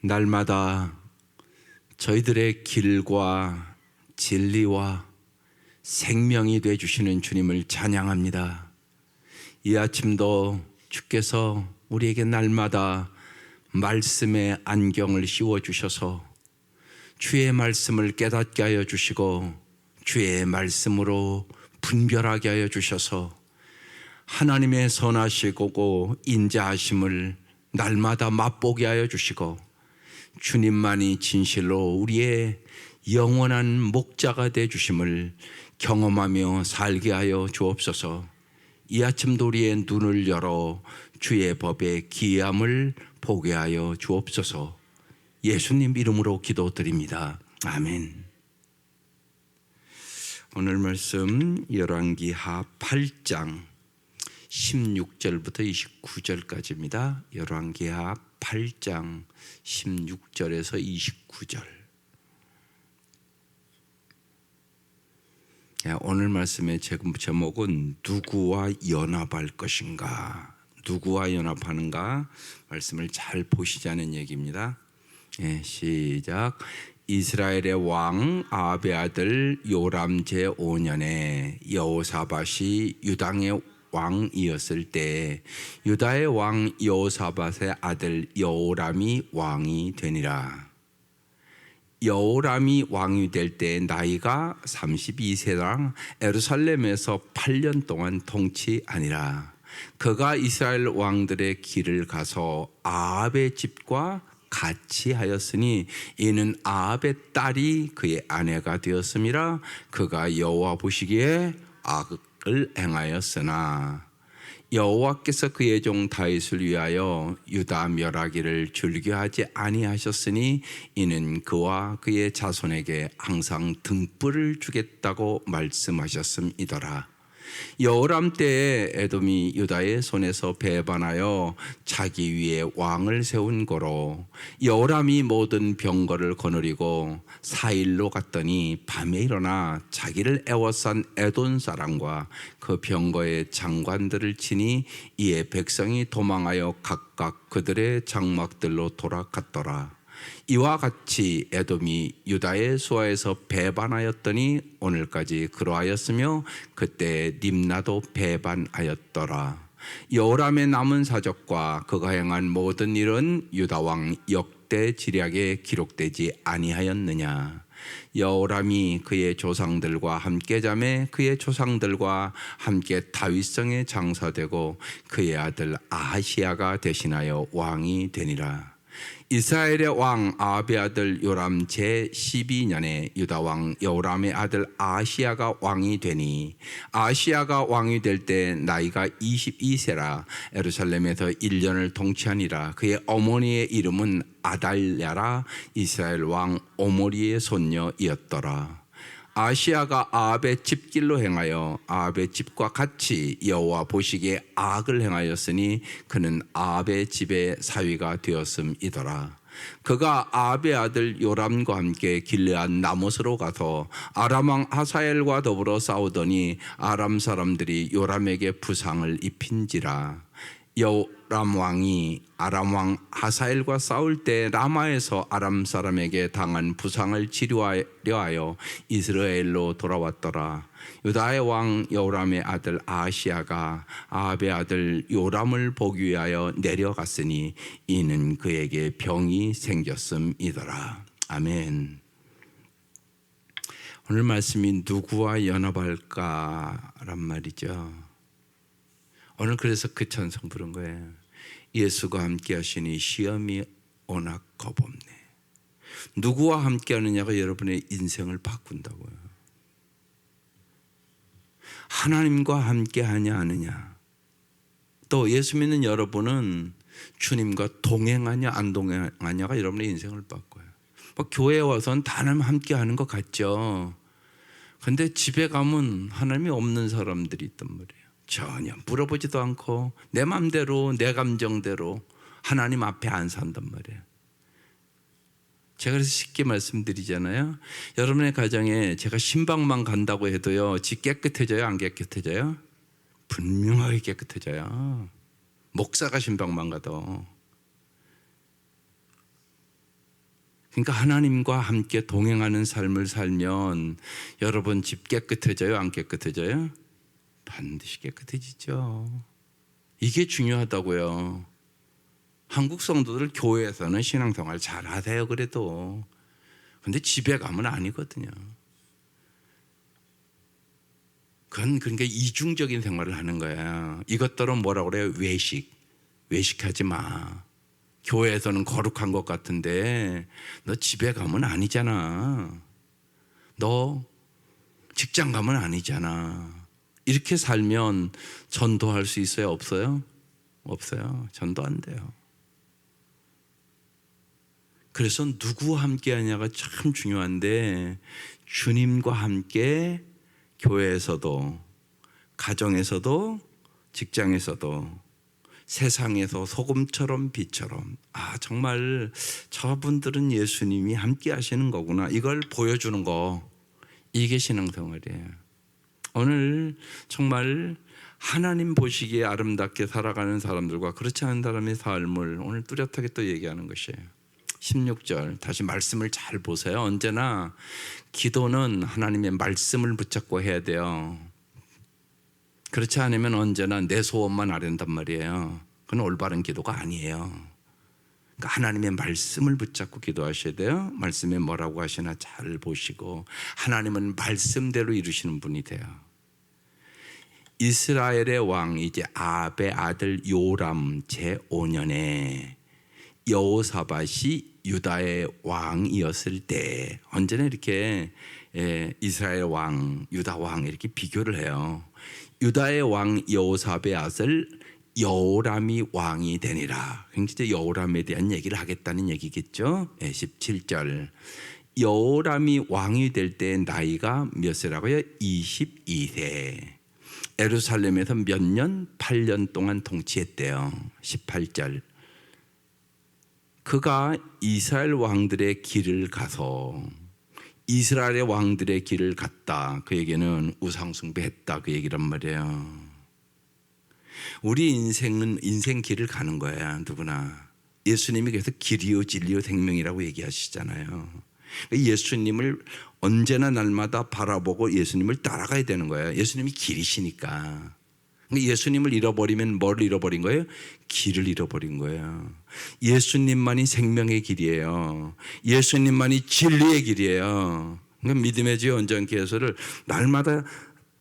날마다 저희들의 길과 진리와 생명이 되어주시는 주님을 찬양합니다. 이 아침도 주께서 우리에게 날마다 말씀의 안경을 씌워주셔서 주의 말씀을 깨닫게 하여 주시고 주의 말씀으로 분별하게 하여 주셔서 하나님의 선하시고 인자하심을 날마다 맛보게 하여 주시고 주님만이 진실로 우리의 영원한 목자가 되어 주심을 경험하며 살게 하여 주옵소서. 이 아침도 우리의 눈을 열어 주의 법의 기이함을 보게 하여 주옵소서. 예수님 이름으로 기도드립니다. 아멘. 오늘 말씀 열왕기하 8장 16절부터 29절까지입니다. 열왕기하 8장 16절에서 29절. 오늘 말씀의 제목은 누구와 연합할 것인가? 누구와 연합하는가? 말씀을 잘 보시자는 얘기입니다. 시작. 이스라엘의 왕 아합의 아들 요람 제5년에 여호사밧이 유다의 왕이었을 때 유다의 왕 여호사밧의 아들 여호람이 왕이 되니라. 여호람이 왕이 될 때 나이가 32세라 예루살렘에서 8년 동안 통치하니라. 그가 이스라엘 왕들의 길을 가서 아합의 집과 같이 하였으니 이는 아합의 딸이 그의 아내가 되었음이라. 그가 여호와 보시기에 악을 행하였으나 여호와께서 그의 종 다윗을 위하여 유다 멸하기를 즐겨하지 아니하셨으니 이는 그와 그의 자손에게 항상 등불을 주겠다고 말씀하셨음이더라. 여호람 때에 에돔이 유다의 손에서 배반하여 자기 위에 왕을 세운 거로 여호람이 모든 병거를 거느리고 사일로 갔더니 밤에 일어나 자기를 애워싼 에돔 사람과 그 병거의 장관들을 치니 이에 백성이 도망하여 각각 그들의 장막들로 돌아갔더라. 이와 같이 에돔이 유다의 수하에서 배반하였더니 오늘까지 그러하였으며 그때 림나도 배반하였더라. 여호람의 남은 사적과 그가 행한 모든 일은 유다 왕 역대 지략에 기록되지 아니하였느냐. 여호람이 그의 조상들과 함께 자매 그의 조상들과 함께 다윗성에 장사되고 그의 아들 아하시야가 대신하여 왕이 되니라. 이스라엘의 왕 아합의 아들 요람 제12년에 유다 왕 여호람의 아들 아하시야가 왕이 되니 아하시야가 왕이 될 때 나이가 22세라 예루살렘에서 1년을 통치하니라. 그의 어머니의 이름은 아달랴라 이스라엘 왕 오므리의 손녀이었더라. 아하시야가 아합의 집길로 행하여 아합의 집과 같이 여호와 보시기에 악을 행하였으니 그는 아합의 집의 사위가 되었음이더라. 그가 아합의 아들 요람과 함께 길르앗 나못으로 가서 아람 왕 하사엘과 더불어 싸우더니 아람 사람들이 요람에게 부상을 입힌지라. 여호람 왕이 아람 왕 하사엘과 싸울 때 라마에서 아람 사람에게 당한 부상을 치료하려 하여 이스라엘로 돌아왔더라. 유다의 왕 여호람의 아들 아하시야가 아합의 아들 요람을 보기 위하여 내려갔으니 이는 그에게 병이 생겼음이더라. 아멘. 오늘 말씀이 누구와 연합할까란 말이죠. 오늘 그래서 그 찬송 부른 거예요. 예수가 함께 하시니 시험이 워낙 겁없네. 누구와 함께 하느냐가 여러분의 인생을 바꾼다고요. 하나님과 함께 하냐 아느냐. 또 예수 믿는 여러분은 주님과 동행하냐 안 동행하냐가 여러분의 인생을 바꿔요. 뭐 교회에 와서는 다 하나님 함께 하는 것 같죠. 그런데 집에 가면 하나님이 없는 사람들이 있단 말이에요. 전혀 물어보지도 않고 내 마음대로 내 감정대로 하나님 앞에 안 산단 말이에요. 제가 그래서 쉽게 말씀드리잖아요. 여러분의 가정에 제가 신방만 간다고 해도요, 집 깨끗해져요 안 깨끗해져요? 분명하게 깨끗해져요. 목사가 신방만 가도. 그러니까 하나님과 함께 동행하는 삶을 살면 여러분 집 깨끗해져요? 안 깨끗해져요? 반드시 깨끗해지죠. 이게 중요하다고요. 한국 성도들 교회에서는 신앙생활 잘 하세요 그래도. 근데 집에 가면 아니거든요. 그건 그러니까 이중적인 생활을 하는 거야. 이것들은 뭐라고 그래요? 외식하지 마. 교회에서는 거룩한 것 같은데 너 집에 가면 아니잖아. 너 직장 가면 아니잖아. 이렇게 살면 전도할 수 있어요? 없어요? 없어요. 전도 안 돼요. 그래서 누구와 함께 하냐가 참 중요한데 주님과 함께 교회에서도 가정에서도 직장에서도 세상에서 소금처럼 빛처럼 정말 저분들은 예수님이 함께 하시는 거구나 이걸 보여주는 거 이게 신앙생활이에요. 오늘 정말 하나님 보시기에 아름답게 살아가는 사람들과 그렇지 않은 사람의 삶을 오늘 뚜렷하게 또 얘기하는 것이에요. 16절 다시 말씀을 잘 보세요. 언제나 기도는 하나님의 말씀을 붙잡고 해야 돼요. 그렇지 않으면 언제나 내 소원만 아련단 말이에요. 그건 올바른 기도가 아니에요. 그러니까 하나님의 말씀을 붙잡고 기도하셔야 돼요. 말씀에 뭐라고 하시나 잘 보시고 하나님은 말씀대로 이루시는 분이 돼요. 이스라엘의 왕 이제 아합의 아들 요람 제5년에 여호사밧이 유다의 왕이었을 때 언제나 이렇게 이스라엘 왕, 유다 왕 이렇게 비교를 해요. 유다의 왕 여호사밧의 아들 여호람이 왕이 되니라. 굉장히 여호람에 대한 얘기를 하겠다는 얘기겠죠. 17절 여호람이 왕이 될 때 나이가 몇 세라고요? 22세. 예루살렘에서 몇 년? 8년 동안 통치했대요. 18절 그가 이스라엘 왕들의 길을 가서 이스라엘의 왕들의 길을 갔다. 그 얘기는 우상숭배했다 그 얘기란 말이에요. 우리 인생은 인생 길을 가는 거야 누구나. 예수님이 그래서 길이요 진리요 생명이라고 얘기하시잖아요. 예수님을 언제나 날마다 바라보고 예수님을 따라가야 되는 거예요. 예수님이 길이시니까. 예수님을 잃어버리면 뭘 잃어버린 거예요? 길을 잃어버린 거예요. 예수님만이 생명의 길이에요. 예수님만이 진리의 길이에요. 그러니까 믿음의 지원전기에서를 날마다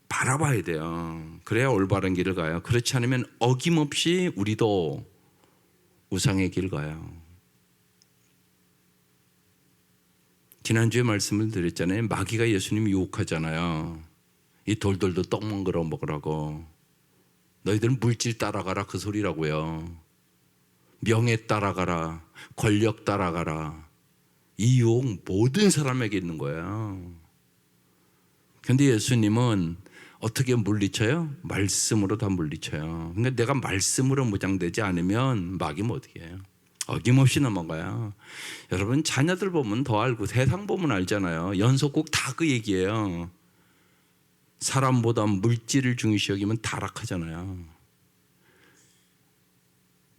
바라봐야 돼요. 그래야 올바른 길을 가요. 그렇지 않으면 어김없이 우리도 우상의 길을 가요. 지난주에 말씀을 드렸잖아요. 마귀가 예수님 유혹하잖아요. 이 돌돌도 떡 만들어 먹으라고. 너희들은 물질 따라가라 그 소리라고요. 명예 따라가라, 권력 따라가라. 이 유혹 모든 사람에게 있는 거예요. 그런데 예수님은 어떻게 물리쳐요? 말씀으로 다 물리쳐요. 그러니까 내가 말씀으로 무장되지 않으면 마귀면 어떻게 해요? 어김없이 넘어가요. 여러분 자녀들 보면 더 알고 세상 보면 알잖아요. 연속곡 다 그 얘기예요. 사람보다 물질을 중요시 여기면 타락하잖아요.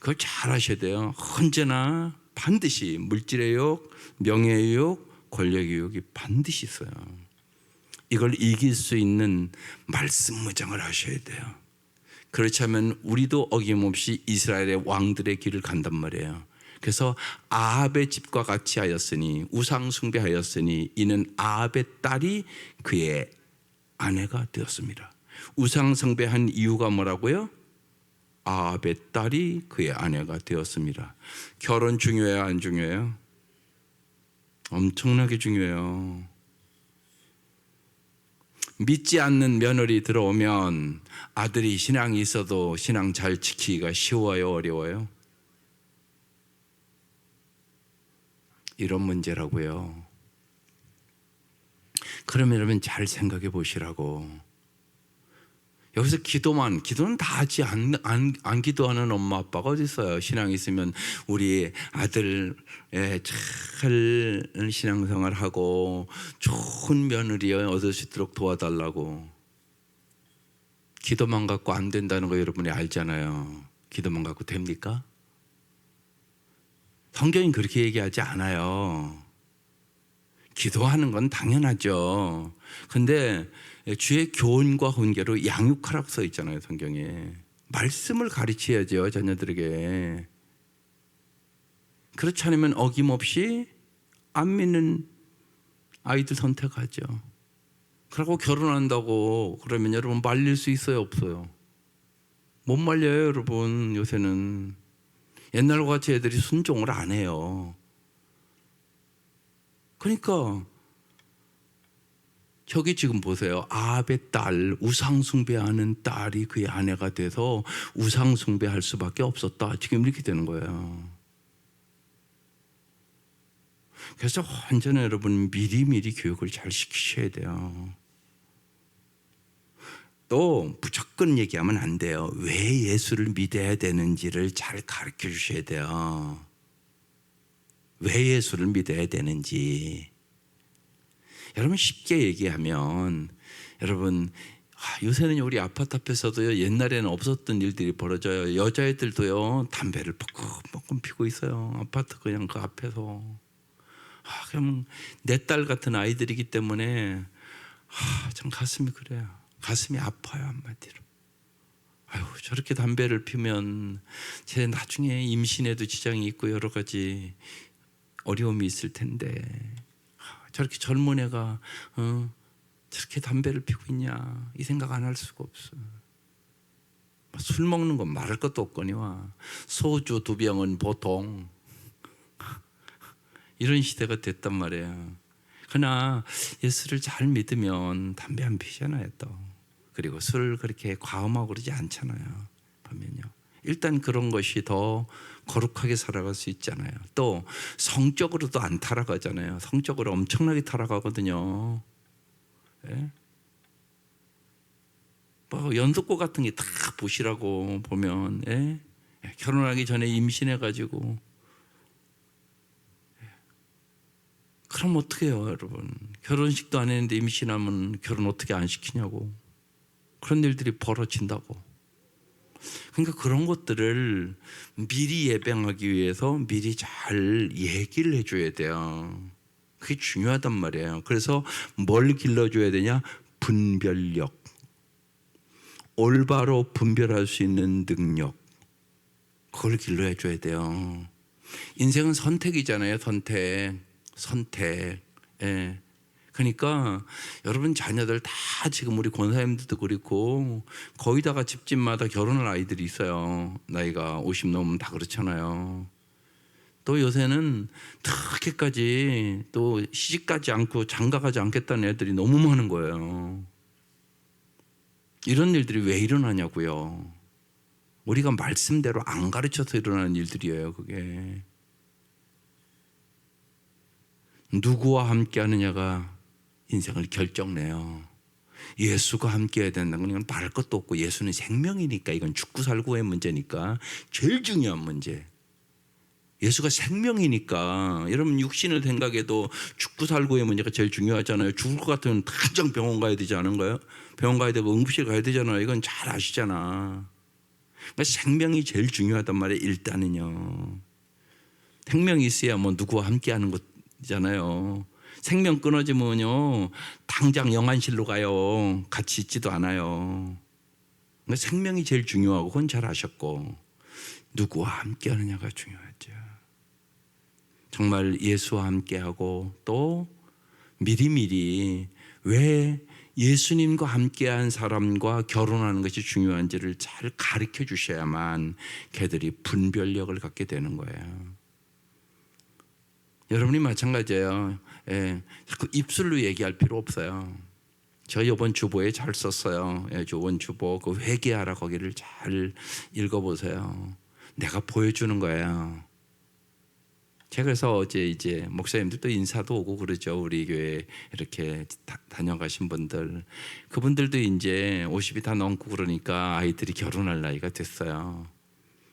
그걸 잘 아셔야 돼요. 언제나 반드시 물질의 유혹, 명예의 유혹, 권력의 유혹이 반드시 있어요. 이걸 이길 수 있는 말씀 무장을 하셔야 돼요. 그렇지 않으면 우리도 어김없이 이스라엘의 왕들의 길을 간단 말이에요. 그래서 아합의 집과 같이 하였으니 우상 숭배하였으니 이는 아합의 딸이 그의 아내가 되었습니다. 우상 숭배한 이유가 뭐라고요? 아합의 딸이 그의 아내가 되었습니다. 결혼 중요해요? 안 중요해요? 엄청나게 중요해요. 믿지 않는 며느리 들어오면 아들이 신앙이 있어도 신앙 잘 지키기가 쉬워요? 어려워요? 이런 문제라고요. 그러면 여러분 잘 생각해 보시라고. 여기서 기도는 다 하지 안 기도하는 엄마 아빠가 어디 있어요? 신앙 있으면 우리 아들 잘 신앙생활하고 좋은 며느리 얻을 수 있도록 도와달라고. 기도만 갖고 안 된다는 거 여러분이 알잖아요. 기도만 갖고 됩니까? 성경이 그렇게 얘기하지 않아요. 기도하는 건 당연하죠. 근데 주의 교훈과 훈계로 양육하라고 써 있잖아요, 성경에. 말씀을 가르쳐야죠, 자녀들에게. 그렇지 않으면 어김없이 안 믿는 아이들 선택하죠. 그러고 결혼한다고 그러면 여러분 말릴 수 있어요, 없어요? 못 말려요, 여러분. 요새는 옛날과 같이 애들이 순종을 안 해요. 그러니까 저기 지금 보세요. 아합의 딸, 우상숭배하는 딸이 그의 아내가 돼서 우상숭배할 수밖에 없었다. 지금 이렇게 되는 거예요. 그래서 완전히 여러분 미리미리 교육을 잘 시키셔야 돼요. 또 무조건 얘기하면 안 돼요. 왜 예수를 믿어야 되는지를 잘 가르쳐 주셔야 돼요. 왜 예수를 믿어야 되는지. 여러분 쉽게 얘기하면 여러분 요새는 우리 아파트 앞에서도요, 옛날에는 없었던 일들이 벌어져요. 여자애들도요 담배를 뻑뻑 피고 있어요. 아파트 그냥 그 앞에서. 그럼 내 딸 같은 아이들이기 때문에 참 가슴이 그래요. 가슴이 아파요, 한마디로. 아유, 저렇게 담배를 피면 제 나중에 임신에도 지장이 있고 여러 가지 어려움이 있을 텐데 저렇게 젊은 애가 저렇게 담배를 피고 있냐 이 생각 안 할 수가 없어. 술 먹는 건 말할 것도 없거니와 소주 2병은 보통 이런 시대가 됐단 말이에요. 그러나 예수를 잘 믿으면 담배 안 피잖아요 또. 그리고 술 그렇게 과음하고 그러지 않잖아요. 보면요. 일단 그런 것이 더 거룩하게 살아갈 수 있잖아요. 또 성적으로도 안 타락하잖아요. 성적으로 엄청나게 타락하거든요. 예? 뭐 연속고 같은 게 다 보시라고 보면 예? 결혼하기 전에 임신해가지고 그럼 어떻게 해요, 여러분? 결혼식도 안 했는데 임신하면 결혼 어떻게 안 시키냐고. 그런 일들이 벌어진다고. 그러니까 그런 것들을 미리 예방하기 위해서 미리 잘 얘기를 해줘야 돼요. 그게 중요하단 말이에요. 그래서 뭘 길러줘야 되냐? 분별력. 올바로 분별할 수 있는 능력. 그걸 길러줘야 돼요. 인생은 선택이잖아요. 선택. 예. 그러니까 여러분 자녀들 다 지금 우리 권사님들도 그렇고 거의 다가 집집마다 결혼할 아이들이 있어요. 나이가 50 넘으면 다 그렇잖아요. 또 요새는 그렇게까지 또 시집가지 않고 장가가지 않겠다는 애들이 너무 많은 거예요. 이런 일들이 왜 일어나냐고요. 우리가 말씀대로 안 가르쳐서 일어나는 일들이에요. 그게. 누구와 함께 하느냐가 인생을 결정내요. 예수가 함께 해야 된다는 건 말할 것도 없고 예수는 생명이니까 이건 죽고 살고의 문제니까 제일 중요한 문제. 예수가 생명이니까 여러분 육신을 생각해도 죽고 살고의 문제가 제일 중요하잖아요. 죽을 것 같으면 당장 병원 가야 되지 않은가요? 병원 가야 되고 응급실 가야 되잖아요. 이건 잘 아시잖아. 그러니까 생명이 제일 중요하단 말이에요. 일단은요. 생명이 있어야 뭐 누구와 함께 하는 거잖아요. 생명 끊어지면요 당장 영안실로 가요. 같이 있지도 않아요. 그러니까 생명이 제일 중요하고 그건 잘 아셨고 누구와 함께 하느냐가 중요하죠. 정말 예수와 함께하고 또 미리미리 왜 예수님과 함께한 사람과 결혼하는 것이 중요한지를 잘 가르쳐 주셔야만 걔들이 분별력을 갖게 되는 거예요. 여러분이 마찬가지예요. 예, 그 입술로 얘기할 필요 없어요. 저 이번 주보에 잘 썼어요. 예, 이번 주보 그 회개하라 거기를 잘 읽어보세요. 내가 보여주는 거예요. 제가 그래서 어제 이제 목사님들도 인사도 오고 그러죠. 우리 교회 이렇게 다녀가신 분들. 그분들도 이제 50이 다 넘고 그러니까 아이들이 결혼할 나이가 됐어요.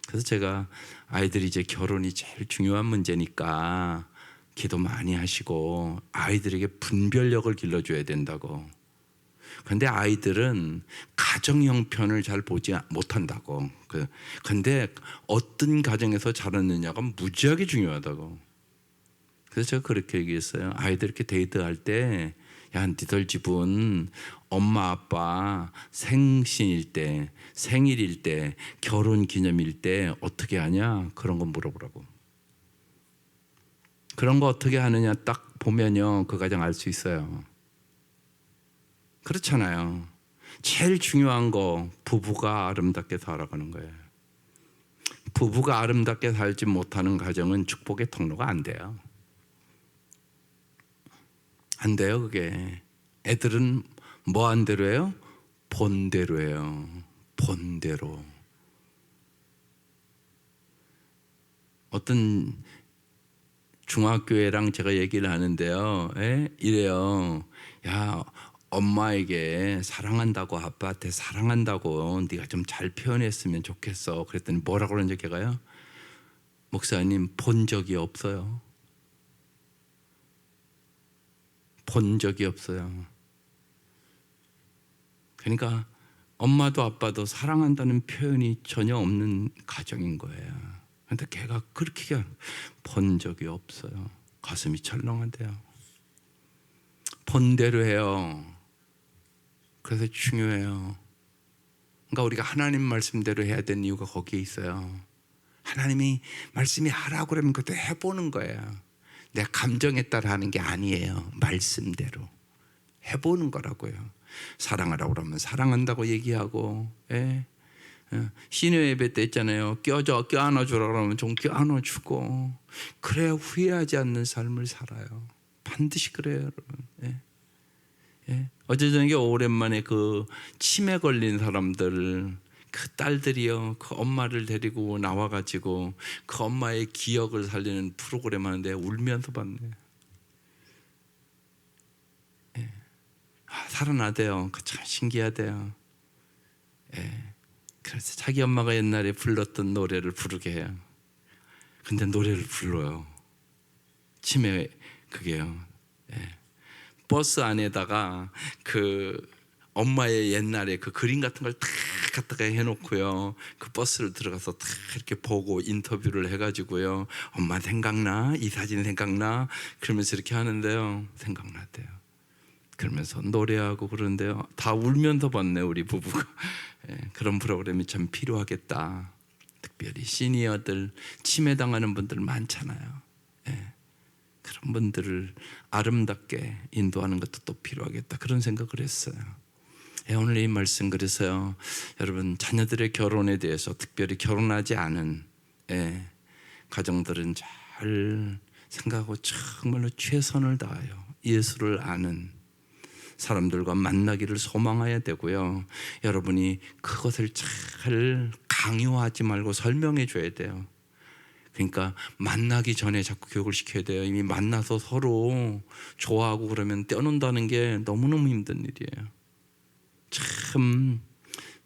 그래서 제가 아이들이 이제 결혼이 제일 중요한 문제니까 기도 많이 하시고 아이들에게 분별력을 길러줘야 된다고. 그런데 아이들은 가정 형편을 잘 보지 못한다고. 그런데 어떤 가정에서 자랐느냐가 무지하게 중요하다고. 그래서 제가 그렇게 얘기했어요. 아이들 이렇게 데이트할 때, 야, 니들 집은 엄마 아빠 생신일 때, 생일일 때, 결혼 기념일 때 어떻게 하냐? 그런 거 물어보라고. 그런 거 어떻게 하느냐 딱 보면요, 그 가정 알 수 있어요. 그렇잖아요. 제일 중요한 거, 부부가 아름답게 살아가는 거예요. 부부가 아름답게 살지 못하는 가정은 축복의 통로가 안 돼요. 안 돼요, 그게. 애들은 뭐 한 대로 해요? 본대로 해요. 본대로. 어떤 중학교애랑 제가 얘기를 하는데요. 이래요. 야, 엄마에게 사랑한다고, 아빠한테 사랑한다고 네가 좀 잘 표현했으면 좋겠어. 그랬더니 뭐라고 그러는지 걔가요? 목사님, 본 적이 없어요. 본 적이 없어요. 그러니까 엄마도 아빠도 사랑한다는 표현이 전혀 없는 가정인 거예요. 그런데 걔가 그렇게 본 적이 없어요. 가슴이 철렁한데요. 본대로 해요. 그래서 중요해요. 그러니까 우리가 하나님 말씀대로 해야 되는 이유가 거기에 있어요. 하나님이 말씀이 하라고 그러면 그것도 해보는 거예요. 내 감정에 따라 하는 게 아니에요. 말씀대로 해보는 거라고요. 사랑하라고 그러면 사랑한다고 얘기하고, 신의 예배 때 있잖아요. 껴안아주라 그러면 좀 껴안아주고, 그래야 후회하지 않는 삶을 살아요. 반드시 그래요, 여러분. 어제 저녁에 오랜만에 그 치매 걸린 사람들, 그 딸들이요, 그 엄마를 데리고 나와가지고 그 엄마의 기억을 살리는 프로그램 하는데 울면서 봤네. 살아나대요. 그 참 신기하대요. 그래서 자기 엄마가 옛날에 불렀던 노래를 부르게 해요. 근데 노래를 불러요. 치매 그게요. 버스 안에다가 그 엄마의 옛날에 그 그림 같은 걸 탁 갖다가 해놓고요. 그 버스를 들어가서 탁 이렇게 보고 인터뷰를 해가지고요. 엄마 생각나? 이 사진 생각나? 그러면서 이렇게 하는데요. 생각나대요. 그러면서 노래하고 그러는데요. 다 울면서 봤네, 우리 부부가. 그런 프로그램이 참 필요하겠다. 특별히 시니어들, 치매당하는 분들 많잖아요. 그런 분들을 아름답게 인도하는 것도 또 필요하겠다. 그런 생각을 했어요. 오늘 이 말씀 그래서요. 여러분, 자녀들의 결혼에 대해서 특별히 결혼하지 않은 가정들은 잘 생각하고 정말로 최선을 다하여 예수를 아는 사람들과 만나기를 소망해야 되고요. 여러분이 그것을 잘 강요하지 말고 설명해 줘야 돼요. 그러니까 만나기 전에 자꾸 교육을 시켜야 돼요. 이미 만나서 서로 좋아하고 그러면 떼어놓는다는 게 너무너무 힘든 일이에요. 참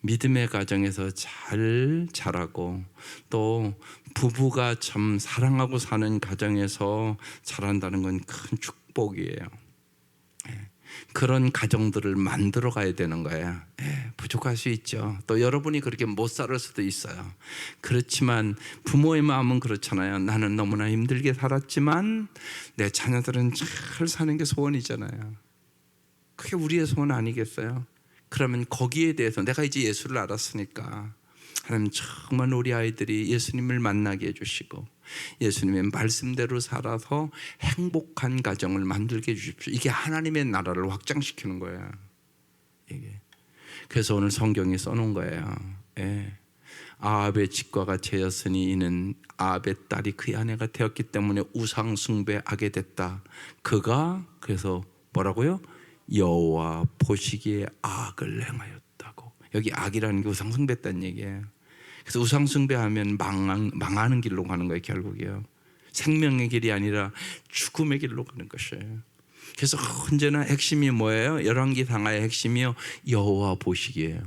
믿음의 가정에서 잘 자라고 또 부부가 참 사랑하고 사는 가정에서 자란다는 건 큰 축복이에요. 그런 가정들을 만들어 가야 되는 거예요. 부족할 수 있죠. 또 여러분이 그렇게 못 살을 수도 있어요. 그렇지만 부모의 마음은 그렇잖아요. 나는 너무나 힘들게 살았지만 내 자녀들은 잘 사는 게 소원이잖아요. 그게 우리의 소원 아니겠어요? 그러면 거기에 대해서 내가 이제 예수를 알았으니까 하나님 정말 우리 아이들이 예수님을 만나게 해주시고 예수님의 말씀대로 살아서 행복한 가정을 만들게 해주십시오. 이게 하나님의 나라를 확장시키는 거예요. 이게. 그래서 오늘 성경에 써놓은 거예요. 아합의 직과가 죄였으니 이는 아합의 딸이 그의 아내가 되었기 때문에 우상 숭배하게 됐다. 그가 그래서 뭐라고요? 여호와 보시기에 악을 행하였다고. 여기 악이라는 게 우상 숭배했다는 얘기예요. 그래서 우상 숭배하면 망하는 길로 가는 거예요. 결국이요. 생명의 길이 아니라 죽음의 길로 가는 것이에요. 그래서 언제나 핵심이 뭐예요? 열왕기 상하의 핵심이요, 여호와 보시기예요.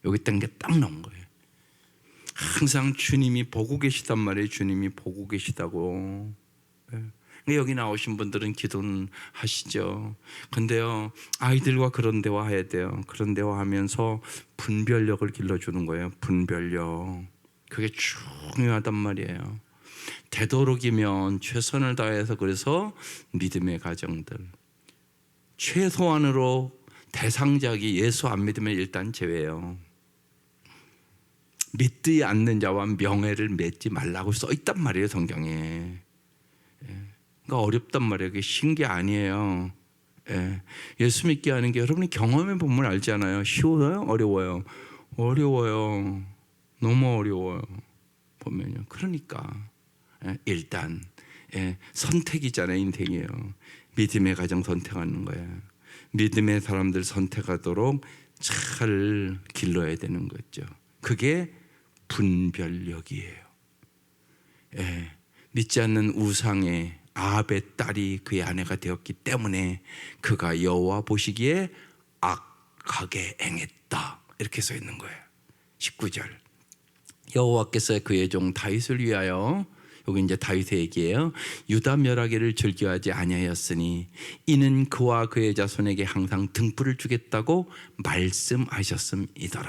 여기 딴 게 딱 나온 거예요. 항상 주님이 보고 계시단 말이에요. 주님이 보고 계시다고. 여기 나오신 분들은 기도는 하시죠. 근데요, 아이들과 그런 대화해야 돼요. 그런 대화하면서 분별력을 길러주는 거예요. 분별력. 그게 중요하단 말이에요. 되도록이면 최선을 다해서 그래서 믿음의 가정들 최소한으로 대상자기 예수 안 믿으면 일단 제외해요. 믿지 않는 자와 명예를 맺지 말라고 써 있단 말이에요, 성경에. 그러니까 어렵단 말이에요. 그게 쉬운 게 아니에요. 예수 믿게 하는 게 여러분이 경험해 보면 알잖아요. 쉬워요? 어려워요? 어려워요. 너무 어려워요. 보면요. 그러니까 일단 선택이잖아요, 인생이에요. 믿음의 가정 선택하는 거예요. 믿음의 사람들 선택하도록 잘 길러야 되는 거죠. 그게 분별력이에요. 믿지 않는 우상의 아합의 딸이 그의 아내가 되었기 때문에 그가 여호와 보시기에 악하게 행했다. 이렇게 써 있는 거예요. 19절. 여호와께서 그의 종 다윗을 위하여, 여기 이제 다윗의 얘기예요. 유다 멸하기를 즐겨하지 아니하였으니 이는 그와 그의 자손에게 항상 등불을 주겠다고 말씀하셨음이더라.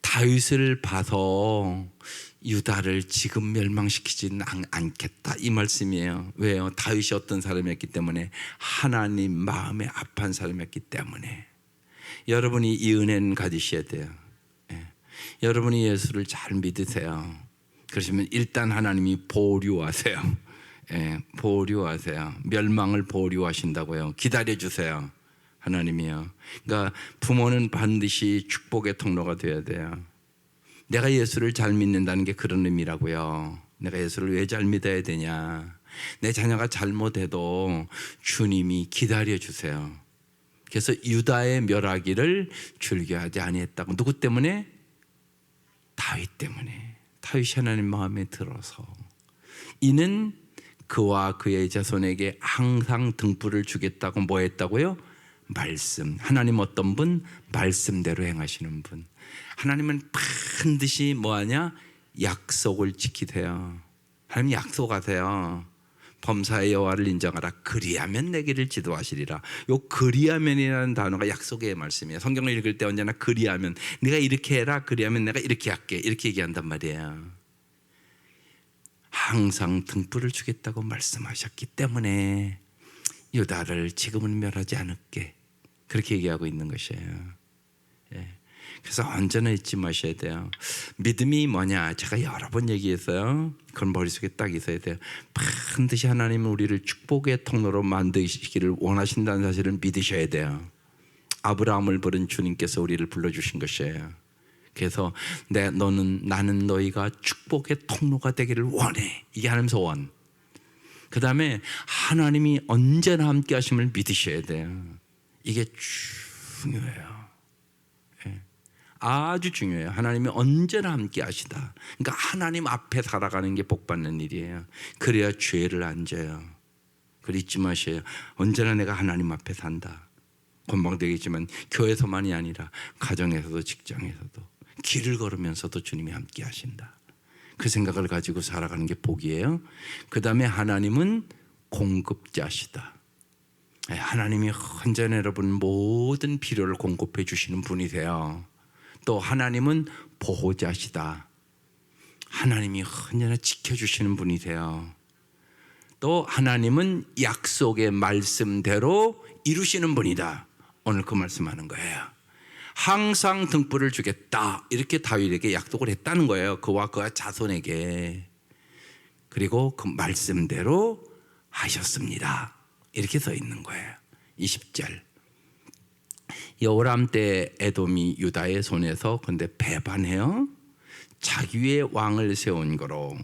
다윗을 봐서 유다를 지금 멸망시키지는 않겠다, 이 말씀이에요. 왜요? 다윗이 어떤 사람이었기 때문에, 하나님 마음에 합한 사람이었기 때문에. 여러분이 이 은혜는 가지셔야 돼요. 여러분이 예수를 잘 믿으세요. 그러시면 일단 하나님이 보류하세요. 보류하세요. 멸망을 보류하신다고요. 기다려주세요, 하나님이요. 그러니까 부모는 반드시 축복의 통로가 되어야 돼요. 내가 예수를 잘 믿는다는 게 그런 의미라고요. 내가 예수를 왜 잘 믿어야 되냐. 내 자녀가 잘못해도 주님이 기다려주세요. 그래서 유다의 멸하기를 즐겨하지 아니했다고. 누구 때문에? 다윗 때문에. 다윗이 하나님 마음에 들어서. 이는 그와 그의 자손에게 항상 등불을 주겠다고 뭐 했다고요? 말씀. 하나님 어떤 분? 말씀대로 행하시는 분. 하나님은 반드시 뭐하냐? 약속을 지키세요. 하나님 약속하세요. 범사의 여호와를 인정하라. 그리하면 내 길을 지도하시리라. 요 그리하면이라는 단어가 약속의 말씀이에요. 성경을 읽을 때 언제나 그리하면, 네가 이렇게 해라. 그리하면 내가 이렇게 할게. 이렇게 얘기한단 말이에요. 항상 등불을 주겠다고 말씀하셨기 때문에 유다를 지금은 멸하지 않을게. 그렇게 얘기하고 있는 것이에요. 그래서 언제나 잊지 마셔야 돼요. 믿음이 뭐냐? 제가 여러 번 얘기했어요. 그건 머릿속에 딱 있어야 돼요. 반드시 하나님은 우리를 축복의 통로로 만드시기를 원하신다는 사실을 믿으셔야 돼요. 아브라함을 부른 주님께서 우리를 불러주신 것이에요. 그래서 나는 너희가 축복의 통로가 되기를 원해. 이게 하나님 소원. 그 다음에 하나님이 언제나 함께 하심을 믿으셔야 돼요. 이게 중요해요. 아주 중요해요. 하나님이 언제나 함께 하시다. 그러니까 하나님 앞에 살아가는 게 복받는 일이에요. 그래야 죄를 안 져요. 그걸 잊지 마세요. 언제나 내가 하나님 앞에 산다. 건방되겠지만 교회에서만이 아니라 가정에서도 직장에서도 길을 걸으면서도 주님이 함께 하신다. 그 생각을 가지고 살아가는 게 복이에요. 그 다음에 하나님은 공급자시다. 하나님이 언제나 여러분 모든 필요를 공급해 주시는 분이세요. 또 하나님은 보호자시다. 하나님이 언제나 지켜주시는 분이세요. 또 하나님은 약속의 말씀대로 이루시는 분이다. 오늘 그 말씀하는 거예요. 항상 등불을 주겠다. 이렇게 다윗에게 약속을 했다는 거예요. 그와 그와 자손에게. 그리고 그 말씀대로 하셨습니다. 이렇게 써 있는 거예요. 20절. 여호람 때 에돔이 유다의 손에서 근데 배반해요. 자기 위에 왕을 세운 거로.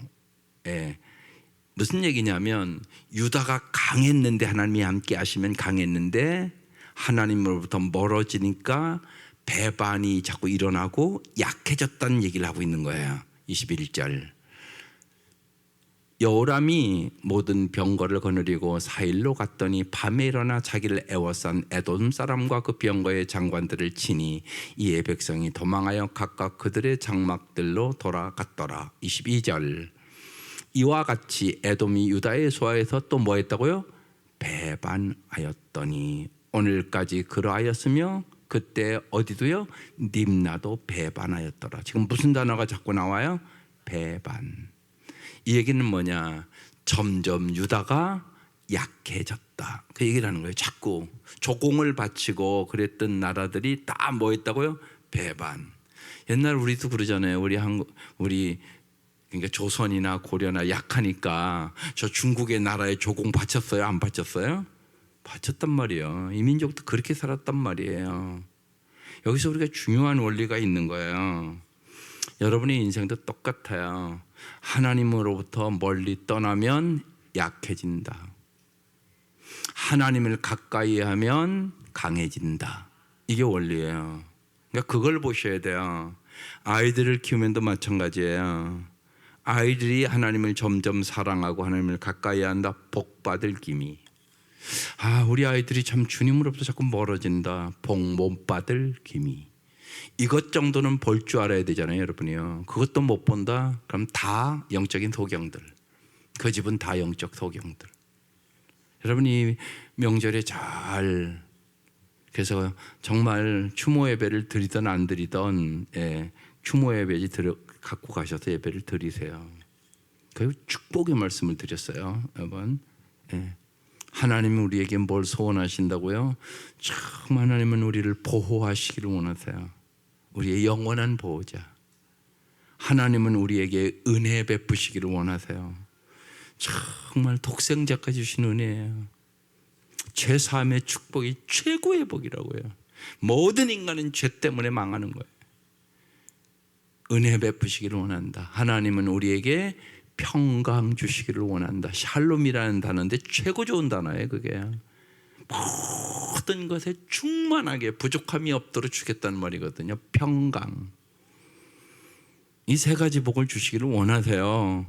무슨 얘기냐면 유다가 강했는데, 하나님이 함께 하시면 강했는데 하나님으로부터 멀어지니까 배반이 자꾸 일어나고 약해졌다는 얘기를 하고 있는 거예요. 21절. 여호람이 모든 병거를 거느리고 사일로 갔더니 밤에 일어나 자기를 애워싼 에돔 사람과 그 병거의 장관들을 치니 이에 백성이 도망하여 각각 그들의 장막들로 돌아갔더라. 22절. 이와 같이 에돔이 유다의 소하에서 또 뭐 했다고요? 배반하였더니 오늘까지 그러하였으며 그때 어디도요? 림나도 배반하였더라. 지금 무슨 단어가 자꾸 나와요? 배반. 이 얘기는 뭐냐? 점점 유다가 약해졌다. 그 얘기를 하는 거예요. 자꾸 조공을 바치고 그랬던 나라들이 다 뭐 했다고요? 배반. 옛날 우리도 그러잖아요. 우리 그러니까 조선이나 고려나 약하니까 저 중국의 나라에 조공 바쳤어요? 안 바쳤어요? 바쳤단 말이에요. 이 민족도 그렇게 살았단 말이에요. 여기서 우리가 중요한 원리가 있는 거예요. 여러분의 인생도 똑같아요. 하나님으로부터 멀리 떠나면 약해진다. 하나님을 가까이 하면 강해진다. 이게 원리예요. 그러니까 그걸 보셔야 돼요. 아이들을 키우면도 마찬가지예요. 아이들이 하나님을 점점 사랑하고 하나님을 가까이 한다. 복받을 기미. 우리 아이들이 참 주님으로부터 자꾸 멀어진다. 복 못 받을 기미. 이것 정도는 볼 줄 알아야 되잖아요, 여러분이요. 그것도 못 본다? 그럼 다 영적인 소경들. 그 집은 다 영적 소경들. 여러분이 명절에 그래서 정말 추모 예배를 드리든 안 드리든 추모 예배 갖고 가셔서 예배를 드리세요. 그 축복의 말씀을 드렸어요, 여러분. 하나님은 우리에게 뭘 소원하신다고요? 참 하나님은 우리를 보호하시기를 원하세요. 우리의 영원한 보호자. 하나님은 우리에게 은혜 베푸시기를 원하세요. 정말 독생자까지 주신 은혜예요. 죄사함의 축복이 최고의 복이라고요. 모든 인간은 죄 때문에 망하는 거예요. 은혜 베푸시기를 원한다. 하나님은 우리에게 평강 주시기를 원한다. 샬롬이라는 단어인데 최고 좋은 단어예요, 그게. 모든 것에 충만하게 부족함이 없도록 주겠다는 말이거든요. 평강. 이 세 가지 복을 주시기를 원하세요.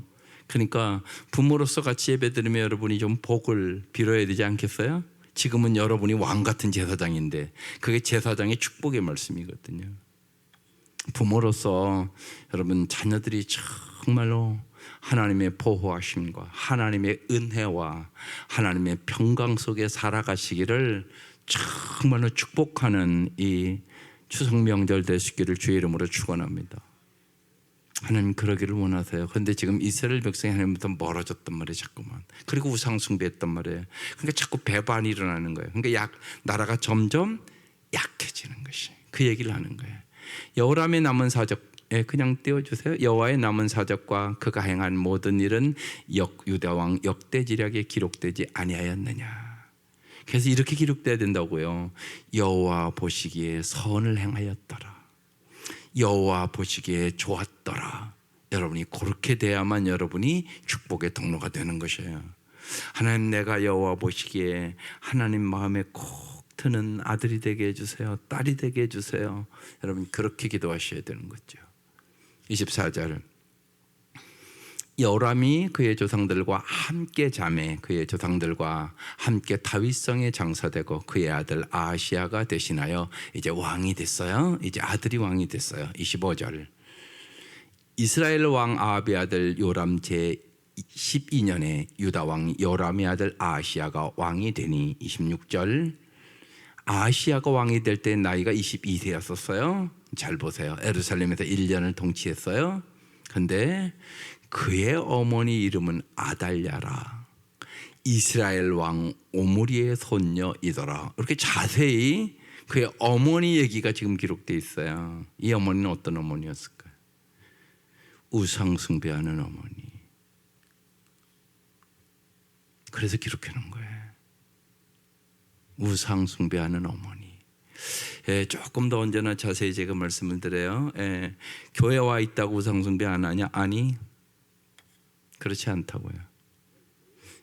그러니까 부모로서 같이 예배드리면 여러분이 좀 복을 빌어야 되지 않겠어요? 지금은 여러분이 왕 같은 제사장인데 그게 제사장의 축복의 말씀이거든요. 부모로서 여러분 자녀들이 정말로 하나님의 보호하심과 하나님의 은혜와 하나님의 평강 속에 살아가시기를 정말로 축복하는 이 추석 명절 되시기를 주의 이름으로 축원합니다. 하나님 그러기를 원하세요. 그런데 지금 이스라엘 백성이 하나님부터 멀어졌단 말이에요, 자꾸만. 그리고 우상 숭배했단 말이에요. 그러니까 자꾸 배반이 일어나는 거예요. 그러니까 나라가 점점 약해지는 것이 그 얘기를 하는 거예요. 여호람의 남은 사적 그냥 띄워주세요. 여호와의 남은 사적과 그가 행한 모든 일은 유다 왕 역대지략에 기록되지 아니하였느냐. 그래서 이렇게 기록돼야 된다고요. 여호와 보시기에 선을 행하였더라. 여호와 보시기에 좋았더라. 여러분이 그렇게 돼야만 여러분이 축복의 통로가 되는 것이에요. 하나님, 내가 여호와 보시기에 하나님 마음에 콕 드는 아들이 되게 해주세요. 딸이 되게 해주세요. 여러분 그렇게 기도하셔야 되는 거죠. 24절. 여호람이 그의 조상들과 함께 자매 그의 조상들과 함께 다윗성에 장사되고 그의 아들 아하시야가 대신하여 이제 왕이 됐어요. 이제 아들이 왕이 됐어요. 25절. 이스라엘 왕 아합의 아들 요람 제 12년에 유다 왕 요람의 아들 아하시야가 왕이 되니 26절. 아하시야가 왕이 될 때 나이가 22세였었어요. 잘 보세요. 예루살렘에서 1년을 통치했어요. 근데 그의 어머니 이름은 아달랴라. 이스라엘 왕 오므리의 손녀이더라. 이렇게 자세히 그의 어머니 얘기가 지금 기록되어 있어요. 이 어머니는 어떤 어머니였을까요? 우상 숭배하는 어머니. 그래서 기록해 놓은 거예요. 우상 숭배하는 어머니. 조금 더 언제나 자세히 제가 말씀을 드려요. 교회 와 있다고 우상 숭배 안 하냐? 아니, 그렇지 않다고요.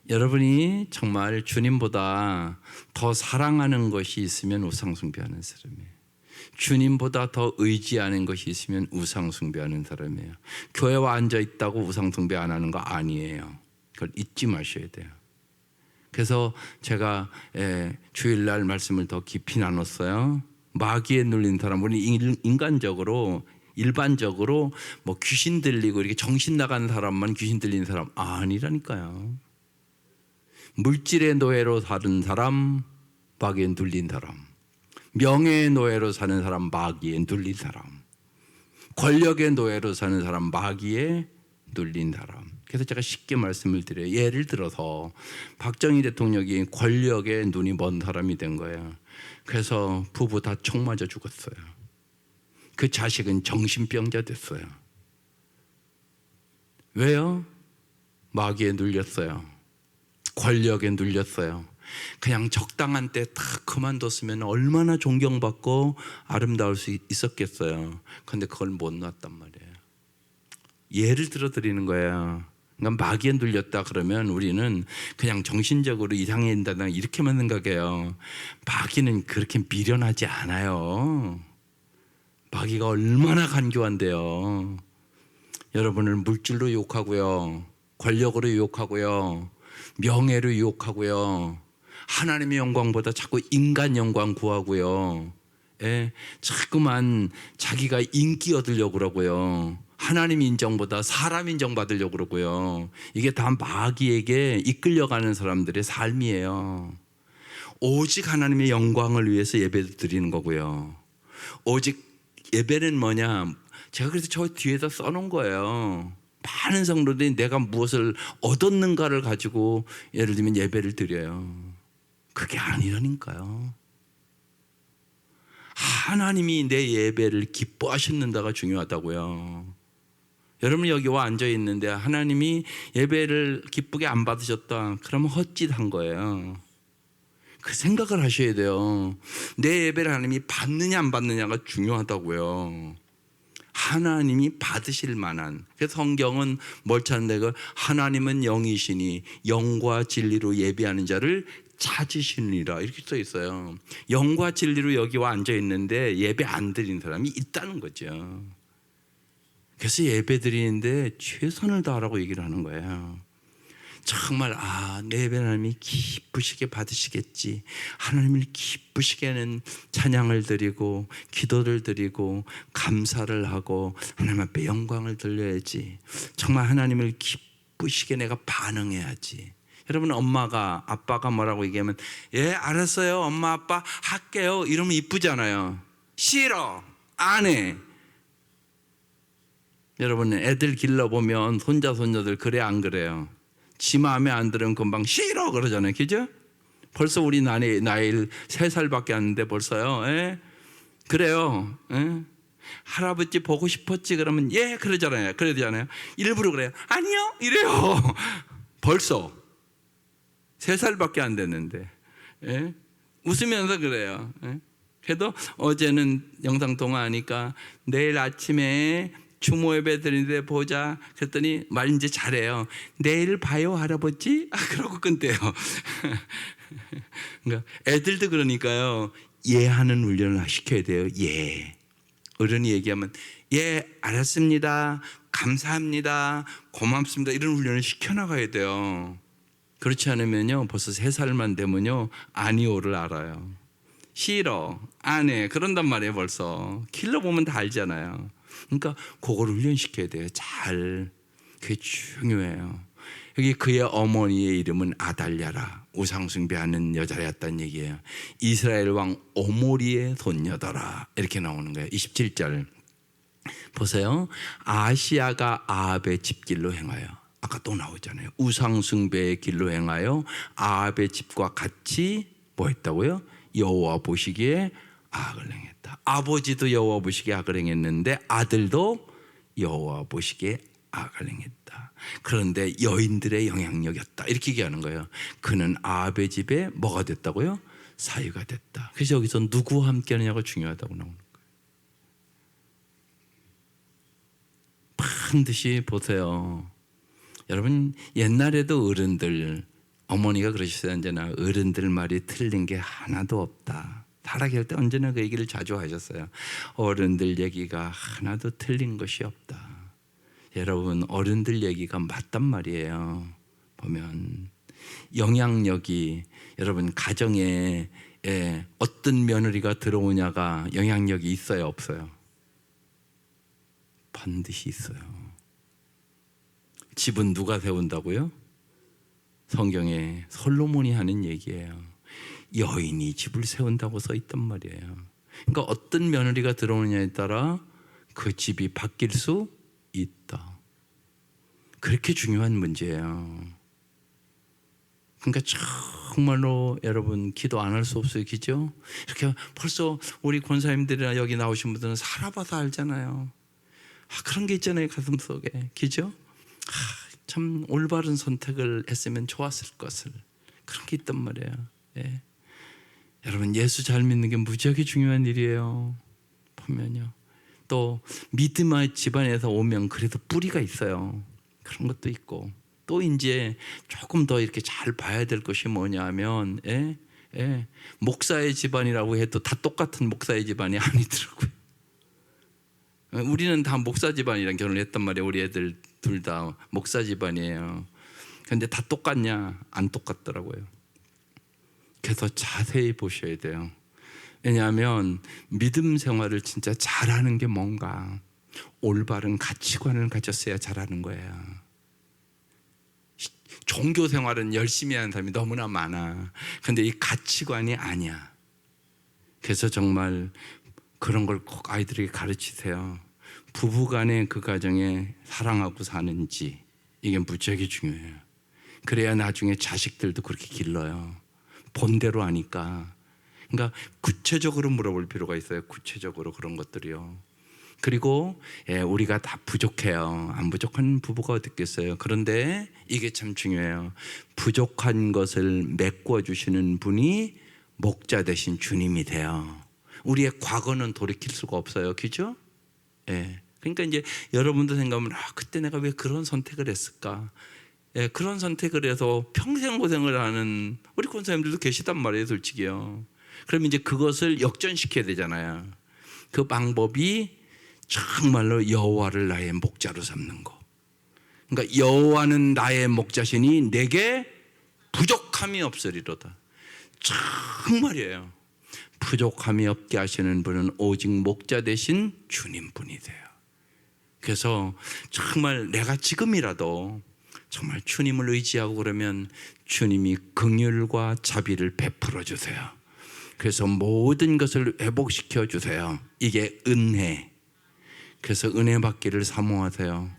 여러분이 정말 주님보다 더 사랑하는 것이 있으면 우상 숭배하는 사람이에요. 주님보다 더 의지하는 것이 있으면 우상 숭배하는 사람이에요. 교회 와 앉아 있다고 우상 숭배 안 하는 거 아니에요. 그걸 잊지 마셔야 돼요. 그래서 제가 주일날 말씀을 더 깊이 나눴어요. 마귀에 눌린 사람, 우리 인간적으로 일반적으로 뭐 귀신 들리고 이렇게 정신 나간 사람만 귀신 들리는 사람 아니라니까요. 물질의 노예로 사는 사람, 마귀에 눌린 사람, 명예의 노예로 사는 사람, 마귀에 눌린 사람, 권력의 노예로 사는 사람, 마귀에 눌린 사람. 그래서 제가 쉽게 말씀을 드려요. 예를 들어서 박정희 대통령이 권력에 눈이 먼 사람이 된 거예요. 그래서 부부 다 총 맞아 죽었어요. 그 자식은 정신병자 됐어요. 왜요? 마귀에 눌렸어요. 권력에 눌렸어요. 그냥 적당한 때 다 그만뒀으면 얼마나 존경받고 아름다울 수 있었겠어요. 그런데 그걸 못 놨단 말이에요. 예를 들어 드리는 거예요. 그러니까 마귀에 눌렸다 그러면 우리는 그냥 정신적으로 이상해진다 이렇게만 생각해요. 마귀는 그렇게 미련하지 않아요. 마귀가 얼마나 간교한데요. 여러분을 물질로 유혹하고요, 권력으로 유혹하고요, 명예로 유혹하고요, 하나님의 영광보다 자꾸 인간 영광 구하고요, 자꾸만 자기가 인기 얻으려고 그러고요, 하나님 인정보다 사람 인정 받으려고 그러고요. 이게 다 마귀에게 이끌려가는 사람들의 삶이에요. 오직 하나님의 영광을 위해서 예배를 드리는 거고요. 오직 예배는 뭐냐? 제가 그래서 저 뒤에다 써놓은 거예요. 많은 성도들이 내가 무엇을 얻었는가를 가지고 예를 들면 예배를 드려요. 그게 아니라니까요. 하나님이 내 예배를 기뻐하시는다가 중요하다고요. 여러분 여기 와 앉아 있는데 하나님이 예배를 기쁘게 안 받으셨다 그러면 헛짓한 거예요. 그 생각을 하셔야 돼요. 내 예배를 하나님이 받느냐 안 받느냐가 중요하다고요. 하나님이 받으실 만한. 그래서 성경은 뭘 찾는데 하나님은 영이시니 영과 진리로 예배하는 자를 찾으시느니라 이렇게 써 있어요. 영과 진리로 여기 와 앉아 있는데 예배 안 드리는 사람이 있다는 거죠. 그래서 예배 드리는데 최선을 다하라고 얘기를 하는 거예요. 정말 내 예배는 하나님이 기쁘시게 받으시겠지. 하나님을 기쁘시게 하는 찬양을 드리고 기도를 드리고 감사를 하고 하나님 앞에 영광을 돌려야지. 정말 하나님을 기쁘시게 내가 반응해야지. 여러분 엄마가 아빠가 뭐라고 얘기하면 알았어요 엄마 아빠 할게요 이러면 이쁘잖아요. 싫어 안 해. 여러분 애들 길러보면 손자손녀들 그래 안 그래요? 지 마음에 안 들으면 금방 싫어 그러잖아요. 그죠? 벌써 우리 나이 3살밖에 안 됐는데 벌써요. 그래요. 할아버지 보고 싶었지 그러면 그러잖아요. 그러잖아요. 일부러 그래요. 아니요 이래요. 벌써 3살밖에 안 됐는데 웃으면서 그래요. 그래도 어제는 영상통화하니까 내일 아침에 주모 예배 드리는데 보자 그랬더니 말 이제 잘해요. 내일 봐요 할아버지. 그러고 끊대요. 그러니까 애들도 그러니까요. 예하는 훈련을 시켜야 돼요. 어른이 얘기하면 알았습니다 감사합니다 고맙습니다 이런 훈련을 시켜나가야 돼요. 그렇지 않으면요 벌써 3살만 되면요 아니오를 알아요. 싫어 안 해 그런단 말이에요. 벌써 길러보면 다 알잖아요. 그러니까 그걸 훈련시켜야 돼요. 잘. 그게 중요해요. 여기 그의 어머니의 이름은 아달랴라 우상숭배하는 여자였다는 얘기예요. 이스라엘 왕 오모리의 손녀더라 이렇게 나오는 거예요. 27절 보세요. 아시아가 아합의 집길로 행하여 아까 또 나오잖아요. 우상숭배의 길로 행하여 아합의 집과 같이 뭐 했다고요? 여호와 보시기에 악을 행했다. 아버지도 여호와 보시기에 악을 행했는데 아들도 여호와 보시기에 악을 행했다. 그런데 여인들의 영향력이었다 이렇게 얘기하는 거예요. 그는 아합의 집에 뭐가 됐다고요? 사유가 됐다. 그래서 여기서 누구와 함께 하느냐가 중요하다고 나오는 거예요. 반드시 보세요. 여러분 옛날에도 어른들 어머니가 그러셨어요. 언제나 어른들 말이 틀린 게 하나도 없다. 타락할 때 언제나 그 얘기를 자주 하셨어요. 어른들 얘기가 하나도 틀린 것이 없다. 여러분 어른들 얘기가 맞단 말이에요. 보면 영향력이 여러분 가정에 어떤 며느리가 들어오냐가 영향력이 있어요 없어요? 반드시 있어요. 집은 누가 세운다고요? 성경에 솔로몬이 하는 얘기예요. 여인이 집을 세운다고 써 있단 말이에요. 그러니까 어떤 며느리가 들어오느냐에 따라 그 집이 바뀔 수 있다. 그렇게 중요한 문제예요. 그러니까 정말로 여러분 기도 안 할 수 없어요. 그죠? 이렇게 벌써 우리 권사님들이나 여기 나오신 분들은 살아봐서 알잖아요. 그런 게 있잖아요, 가슴속에. 그죠? 참 올바른 선택을 했으면 좋았을 것을. 그런 게 있단 말이에요. 예. 여러분 예수 잘 믿는 게 무지하게 중요한 일이에요. 보면요. 또 믿음의 집안에서 오면 그래도 뿌리가 있어요. 그런 것도 있고. 또 이제 조금 더 이렇게 잘 봐야 될 것이 뭐냐면 목사의 집안이라고 해도 다 똑같은 목사의 집안이 아니더라고요. 우리는 다 목사 집안이랑 결혼했단 말이에요. 우리 애들 둘 다 목사 집안이에요. 근데 다 똑같냐? 안 똑같더라고요. 그래서 자세히 보셔야 돼요. 왜냐하면 믿음 생활을 진짜 잘하는 게 뭔가 올바른 가치관을 가졌어야 잘하는 거예요. 종교 생활은 열심히 하는 사람이 너무나 많아. 근데 이 가치관이 아니야. 그래서 정말 그런 걸 꼭 아이들에게 가르치세요. 부부간의 그 가정에 사랑하고 사는지 이게 무지하게 중요해요. 그래야 나중에 자식들도 그렇게 길러요. 본대로 하니까. 그러니까 구체적으로 물어볼 필요가 있어요. 구체적으로 그런 것들이요. 그리고 우리가 다 부족해요. 안 부족한 부부가 어디 있겠어요. 그런데 이게 참 중요해요. 부족한 것을 메꿔 주시는 분이 목자 되신 주님이 돼요. 우리의 과거는 돌이킬 수가 없어요. 그죠? 그러니까 이제 여러분도 생각하면 그때 내가 왜 그런 선택을 했을까? 그런 선택을 해서 평생 고생을 하는 우리 권사님들도 계시단 말이에요. 솔직히요. 그럼 이제 그것을 역전시켜야 되잖아요. 그 방법이 정말로 여호와를 나의 목자로 삼는 거. 그러니까 여호와는 나의 목자시니 내게 부족함이 없으리로다. 정말이에요. 부족함이 없게 하시는 분은 오직 목자 되신 주님뿐이 돼요. 그래서 정말 내가 지금이라도 정말 주님을 의지하고 그러면 주님이 긍휼과 자비를 베풀어 주세요. 그래서 모든 것을 회복시켜 주세요. 이게 은혜. 그래서 은혜 받기를 사모하세요.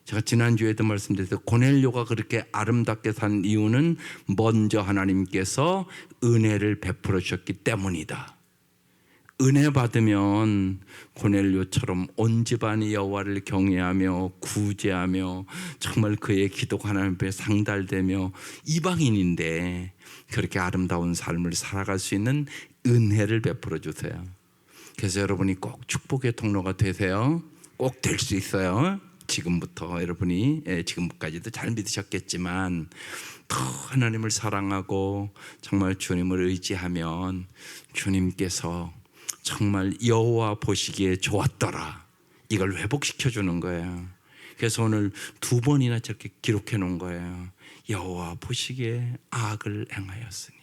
제가 지난주에도 말씀드렸어요. 고넬료가 그렇게 아름답게 산 이유는 먼저 하나님께서 은혜를 베풀어 주셨기 때문이다. 은혜 받으면 고넬료처럼 온 집안이 여호와를 경외하며 구제하며 정말 그의 기도가 하나님 앞에 상달되며 이방인인데 그렇게 아름다운 삶을 살아갈 수 있는 은혜를 베풀어 주세요. 그래서 여러분이 꼭 축복의 통로가 되세요. 꼭 될 수 있어요. 지금부터 여러분이 지금까지도 잘 믿으셨겠지만 더 하나님을 사랑하고 정말 주님을 의지하면 주님께서 정말 여호와 보시기에 좋았더라. 이걸 회복시켜 주는 거예요. 그래서 오늘 2번이나 저렇게 기록해 놓은 거예요. 여호와 보시기에 악을 행하였으니.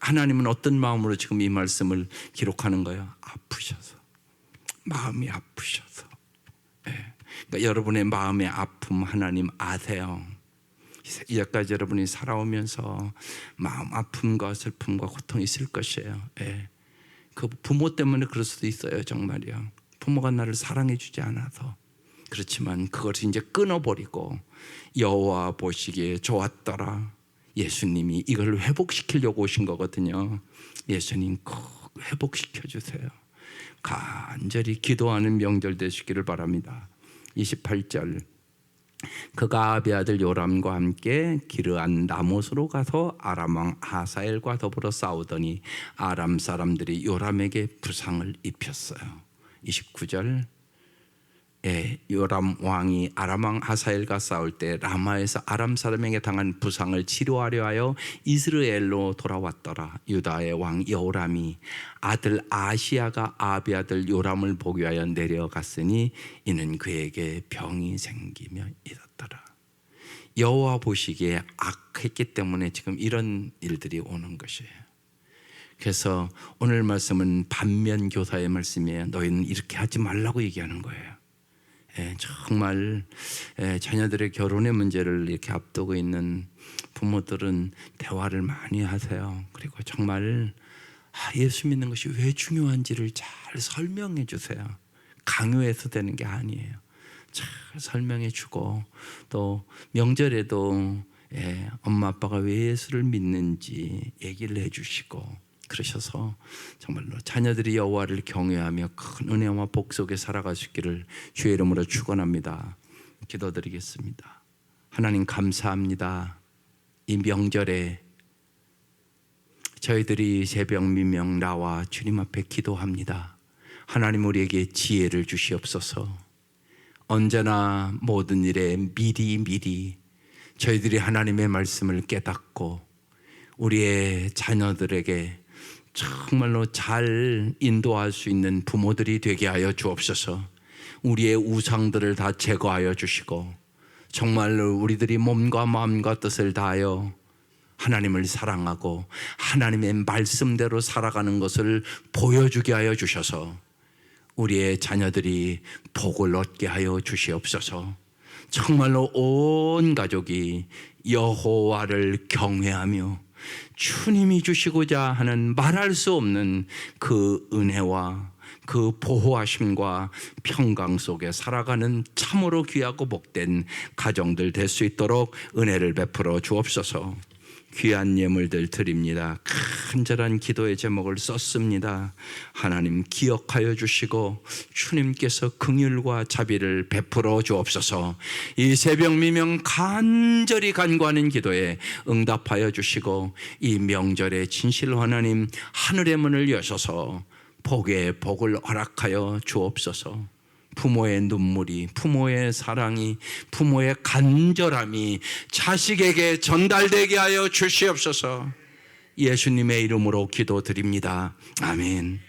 하나님은 어떤 마음으로 지금 이 말씀을 기록하는 거예요? 아프셔서. 마음이 아프셔서. 그러니까 여러분의 마음의 아픔 하나님 아세요. 이제까지 여러분이 살아오면서 마음 아픔과 슬픔과 고통이 있을 것이에요. 그 부모 때문에 그럴 수도 있어요. 정말이요. 부모가 나를 사랑해 주지 않아서. 그렇지만 그것을 이제 끊어버리고 여호와 보시기에 좋았더라. 예수님이 이걸 회복시키려고 오신 거거든요. 예수님 꼭 회복시켜 주세요. 간절히 기도하는 명절 되시기를 바랍니다. 28절 그가 아비 아들 요람과 함께 기르한 나못으로 가서 아람 왕 하사엘과 더불어 싸우더니 아람 사람들이 요람에게 부상을 입혔어요. 29절 요람 왕이 아람 왕 하사엘과 싸울 때 라마에서 아람 사람에게 당한 부상을 치료하려 하여 이스라엘로 돌아왔더라. 유다의 왕 요람이 아들 아시야가 아비 아들 요람을 보기 위하여 내려갔으니 이는 그에게 병이 생기며 이렇더라. 여호와 보시기에 악했기 때문에 지금 이런 일들이 오는 것이에요. 그래서 오늘 말씀은 반면 교사의 말씀이에요. 너희는 이렇게 하지 말라고 얘기하는 거예요. 정말 자녀들의 결혼의 문제를 이렇게 앞두고 있는 부모들은 대화를 많이 하세요. 그리고 정말 예수 믿는 것이 왜 중요한지를 잘 설명해 주세요. 강요해서 되는 게 아니에요. 잘 설명해 주고 또 명절에도 엄마 아빠가 왜 예수를 믿는지 얘기를 해주시고 그러셔서 정말로 자녀들이 여호와를 경외하며 큰 은혜와 복 속에 살아갈 수 있기를 주의 이름으로 축원합니다. 기도드리겠습니다. 하나님 감사합니다. 이 명절에 저희들이 새벽 미명 나와 주님 앞에 기도합니다. 하나님 우리에게 지혜를 주시옵소서. 언제나 모든 일에 미리 저희들이 하나님의 말씀을 깨닫고 우리의 자녀들에게 정말로 잘 인도할 수 있는 부모들이 되게 하여 주옵소서. 우리의 우상들을 다 제거하여 주시고 정말로 우리들이 몸과 마음과 뜻을 다하여 하나님을 사랑하고 하나님의 말씀대로 살아가는 것을 보여주게 하여 주셔서 우리의 자녀들이 복을 얻게 하여 주시옵소서. 정말로 온 가족이 여호와를 경외하며 주님이 주시고자 하는 말할 수 없는 그 은혜와 그 보호하심과 평강 속에 살아가는 참으로 귀하고 복된 가정들 될 수 있도록 은혜를 베풀어 주옵소서. 귀한 예물들 드립니다. 간절한 기도의 제목을 썼습니다. 하나님 기억하여 주시고 주님께서 긍휼과 자비를 베풀어 주옵소서. 이 새벽 미명 간절히 간구하는 기도에 응답하여 주시고 이 명절에 진실로 하나님 하늘의 문을 여셔서 복의 복을 허락하여 주옵소서. 부모의 눈물이, 부모의 사랑이, 부모의 간절함이 자식에게 전달되게 하여 주시옵소서. 예수님의 이름으로 기도드립니다. 아멘.